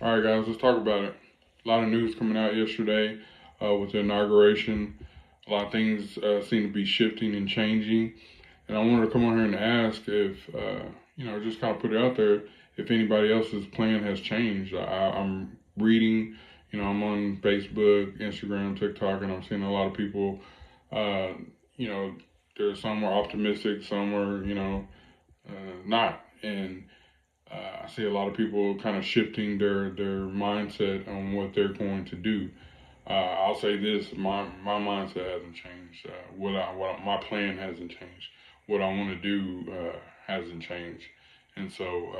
All right, guys, let's talk about it. A lot of news coming out yesterday with the inauguration. A lot of things seem to be shifting and changing. And I wanted to come on here and ask if, just kind of put it out there, if anybody else's plan has changed. I'm reading, I'm on Facebook, Instagram, TikTok, and I'm seeing a lot of people, uh, you know, there's some are optimistic, some are, not. And I see a lot of people kind of shifting their mindset on what they're going to do. I'll say this: my mindset hasn't changed. My plan hasn't changed. What I want to do hasn't changed. And so,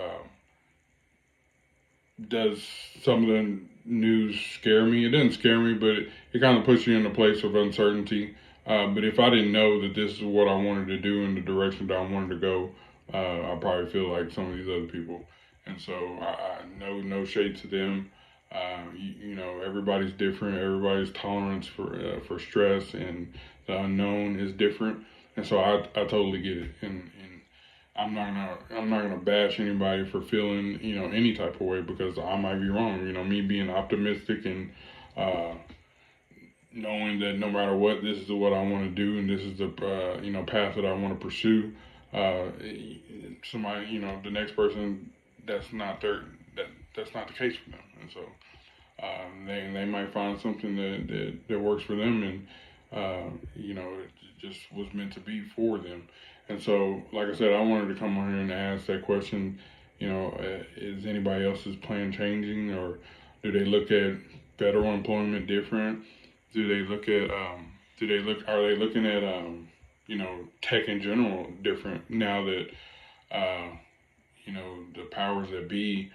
does some of the news scare me? It doesn't scare me, but it kind of puts you in a place of uncertainty. But if I didn't know that this is what I wanted to do in the direction that I wanted to go, I probably feel like some of these other people. And so I no shade to them. Everybody's different. Everybody's tolerance for stress and the unknown is different. And so I totally get it. And I'm not gonna bash anybody for feeling any type of way because I might be wrong. Me being optimistic and uh, knowing that no matter what, this is what I want to do and this is the path that I want to pursue. Uh, Somebody, the next person, that's not their that's not the case for them, and so they might find something that works for them, and it just was meant to be for them. And so, like I said, I wanted to come on here and ask that question. Is anybody else's plan changing, or do they look at federal employment different? Do they look at are they looking at tech in general different now that uh, the powers that be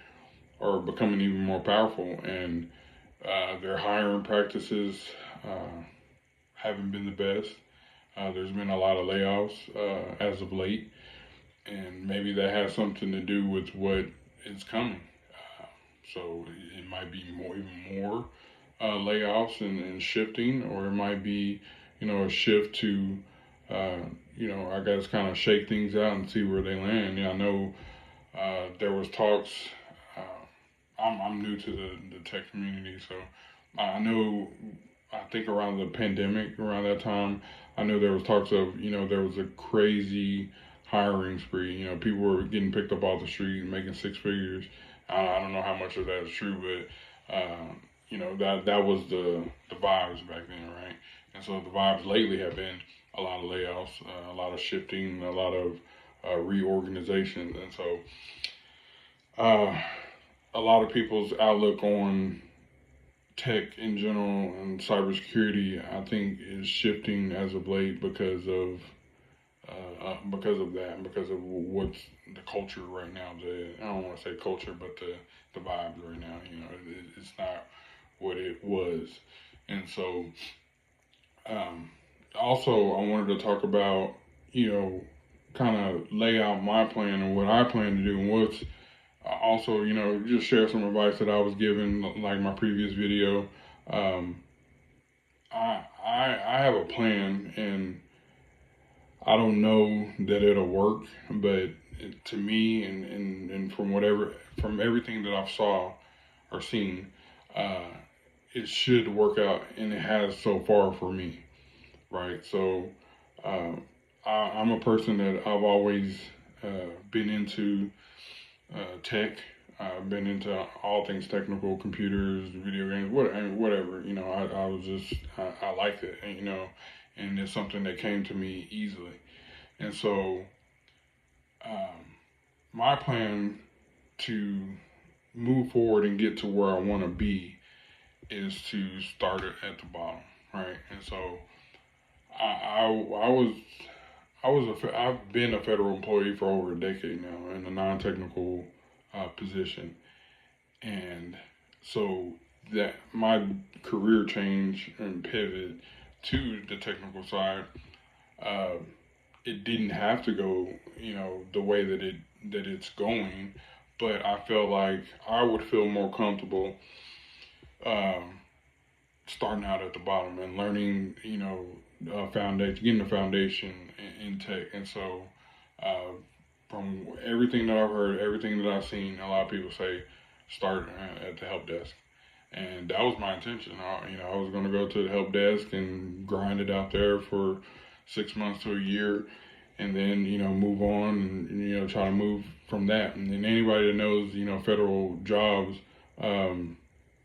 are becoming even more powerful, and their hiring practices uh, haven't been the best. There's been a lot of layoffs as of late, and maybe that has something to do with what is coming. Uh, so it might be even more layoffs and shifting, or it might be, a shift to, uh, I guess kind of shake things out and see where they land. I know there was talks. I'm new to the tech community, so I know. I think around the pandemic, around that time, I know there was talks of there was a crazy hiring spree. People were getting picked up off the street, making six figures. I don't know how much of that is true, but that was the vibes back then, right? And so the vibes lately have been a lot of layoffs, a lot of shifting, a lot of reorganization, and so uh, a lot of people's outlook on tech in general and cybersecurity, I think, is shifting as of late because of that, because of what's the culture right now. I don't want to say culture, but the vibes right now. It's not what it was, and so um, also I wanted to talk about kind of lay out my plan and what I plan to do and what's also, just share some advice that I was given, like my previous video. Um, I have a plan, and I don't know that it'll work, but to me, and from everything that I've saw or seen, uh, it should work out, and it has so far for me, right? So uh, I'm a person that I've always been into tech. I've been into all things technical, computers, video games, whatever. I was just I liked it, and it's something that came to me easily. And so um, my plan to move forward and get to where I want to be is to start it at the bottom, right? And so I was I've been a federal employee for over a decade now in a non-technical position, and so that my career change and pivot to the technical side, uh, it didn't have to go, the way that it's going, but I felt like I would feel more comfortable um, starting out at the bottom and learning, foundation, getting the foundation in tech, and so. Uh, from everything that I've heard, everything that I've seen, a lot of people say start at the help desk. And that was my intention. I was going to go to the help desk and grind it out there for 6 months to a year, and then move on and try to move from that. And then anybody that knows federal jobs,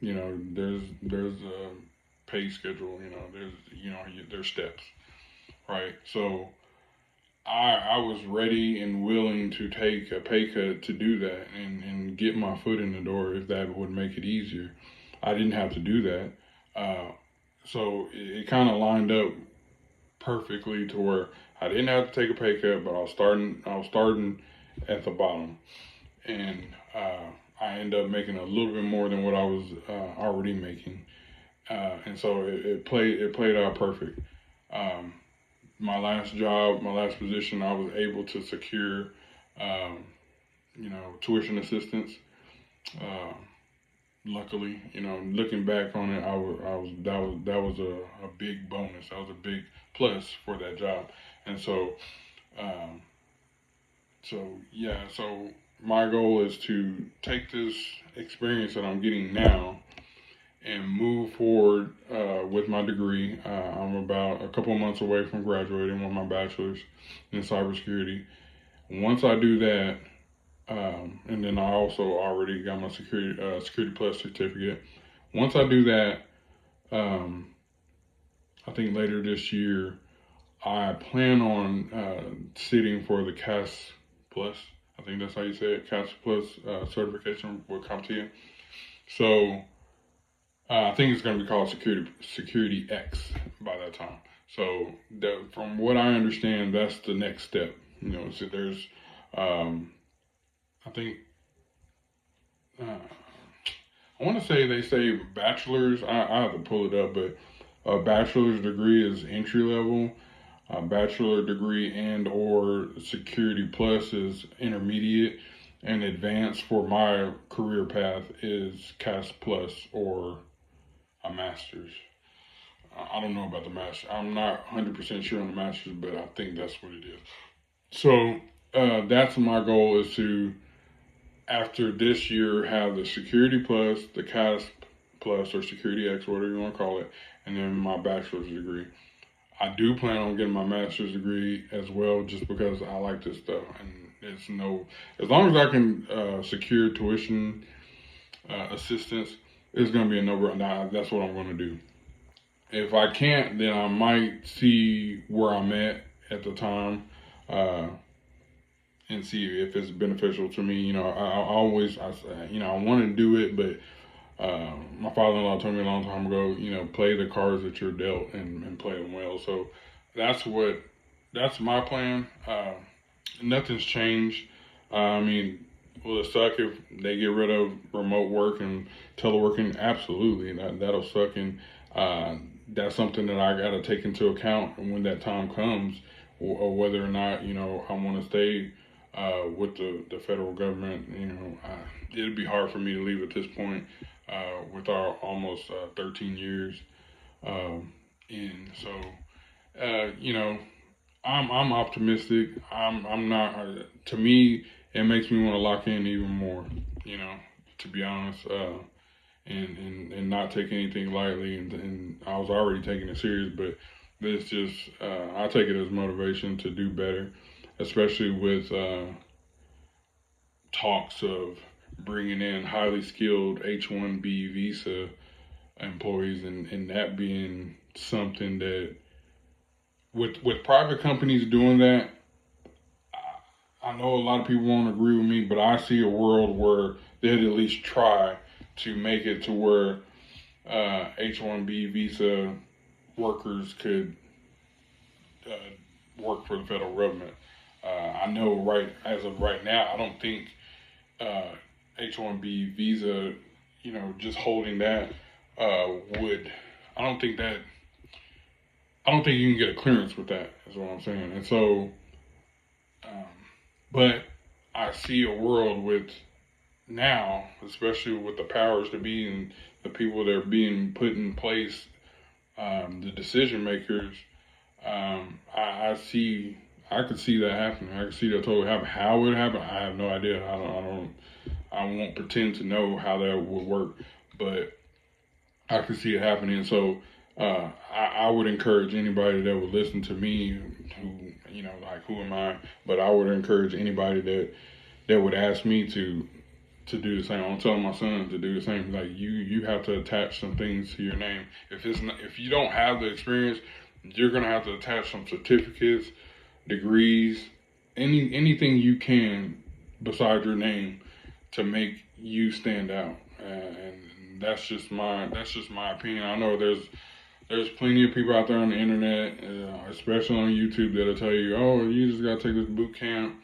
there's a pay schedule. There's steps, right? So I was ready and willing to take a pay cut to do that and get my foot in the door if that would make it easier. I didn't have to do that. So it kind of lined up perfectly to where I didn't have to take a pay cut, but I was starting at the bottom, and I ended up making a little bit more than what I was already making, and so it played out perfect. Um, my last job, my last position, I was able to secure, um, tuition assistance. Uh, Luckily, looking back on it, that was a big bonus. That was a big plus for that job, and um, so my goal is to take this experience that I'm getting now and move forward with my degree. I'm about a couple of months away from graduating with my bachelor's in cybersecurity. Once I do that, and then I also already got my security plus certificate. Once I do that, um, I think later this year, I plan on sitting for the CAS Plus. I think that's how you say it, CAS Plus certification with CompTIA. So I think it's going to be called Security X by that time. So from what I understand, that's the next step. So there's, um, I think, uh, I want to say they say bachelor's. I have to pull it up, but a bachelor's degree is entry level. A bachelor degree and or security plus is intermediate, and advanced for my career path is CAS plus or a master's. I don't know about the master. I'm not 100% sure on the master's, but I think that's what it is. So that's my goal, is to, after this year, have the security plus, the CAS plus, or security X, whatever you want to call it, and then my bachelor's degree. I do plan on getting my master's degree as well, just because I like this stuff, and as long as I can secure tuition assistance, it's gonna be a no-brainer. That's what I'm gonna do. If I can't, then I might see where I'm at the time, uh, and see if it's beneficial to me. I want to do it, but my father-in-law told me a long time ago, play the cards that you're dealt, and play them well. So that's that's my plan. Nothing's changed. I mean, will it suck if they get rid of remote work and teleworking? Absolutely, that'll suck, and that's something that I got to take into account when that time comes, or whether or not I want to stay with the federal government. It'd be hard for me to leave at this point, with our almost 13 years in. So, I'm optimistic. I'm not. To me, it makes me want to lock in even more. To be honest, and not take anything lightly. And I was already taking it serious, but this just I take it as motivation to do better, especially with talks of bringing in highly skilled H1B Visa employees, and that being something that, with private companies doing that, I know a lot of people won't agree with me, but I see a world where they'd at least try to make it to where H1B visa workers could work for the federal government. I know as of right now, I don't think H1B visa, just holding that would. I don't think that. I don't think you can get a clearance with that. Is what I'm saying. And so, um, but I see a world with now, especially with the powers to be and the people that are being put in place, the decision makers. I could see that happening. I could see that totally happen. How it would happen, I have no idea. I won't pretend to know how that would work, but I can see it happening. So I would encourage anybody that would listen to me, who, like, who am I? But I would encourage anybody that would ask me to do the same. I'm telling my son to do the same. Like, you have to attach some things to your name. If you don't have the experience, you're gonna have to attach some certificates, degrees, anything you can beside your name to make you stand out. And that's just my opinion. I know there's plenty of people out there on the internet, especially on YouTube, that'll tell you, oh, you just gotta take this boot camp,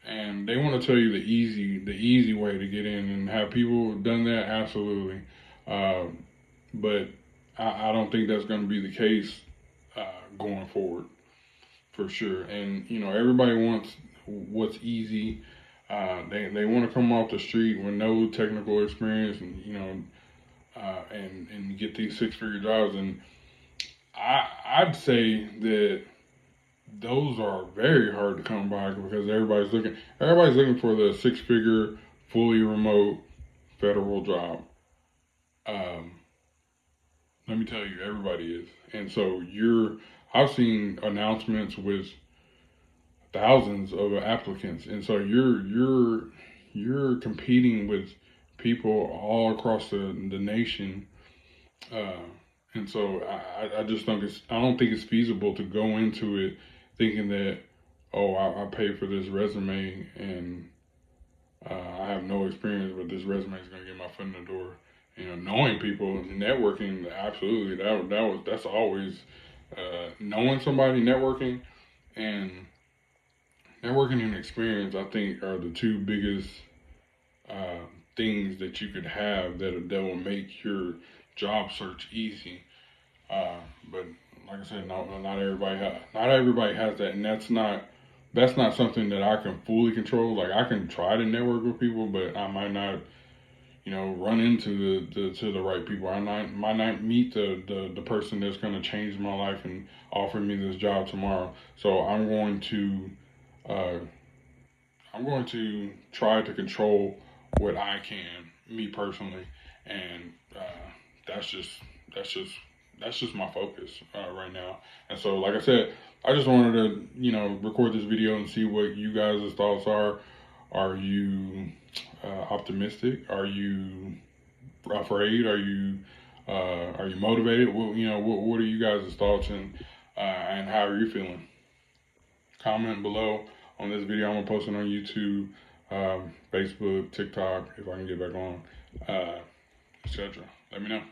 and they want to tell you the easy way to get in. And have people done that? Absolutely. Uh, but I don't think that's going to be the case going forward, for sure. And everybody wants what's easy. They want to come off the street with no technical experience, and and get these 6-figure jobs. And I'd say that those are very hard to come by, because everybody's looking for the 6-figure, fully remote federal job. Um, Let me tell you, everybody is. And so I've seen announcements with thousands of applicants, and so you're competing with people all across the nation. Uh, and so I don't think it's feasible to go into it thinking that, oh, I pay for this resume, and I have no experience, but this resume is going to get my foot in the door. Knowing people, networking, absolutely. That's always knowing somebody, and networking and experience. I think are the two biggest uh, things that you could have that will make your job search easy. But like I said, not everybody has that, and that's not something that I can fully control. Like, I can try to network with people, but I might not, run into the right people. Might not meet the person that's going to change my life and offer me this job tomorrow. So uh, I'm going to try to control what I can, me personally, and that's just that's just that's just my focus right now. And so, like I said, I just wanted to record this video and see what you guys' thoughts are. Are you optimistic? Are you afraid? Are you motivated? What are you guys' thoughts, and how are you feeling? Comment below on this video. I'm gonna post it on YouTube, Facebook, TikTok, if I can get back on, etc. Let me know.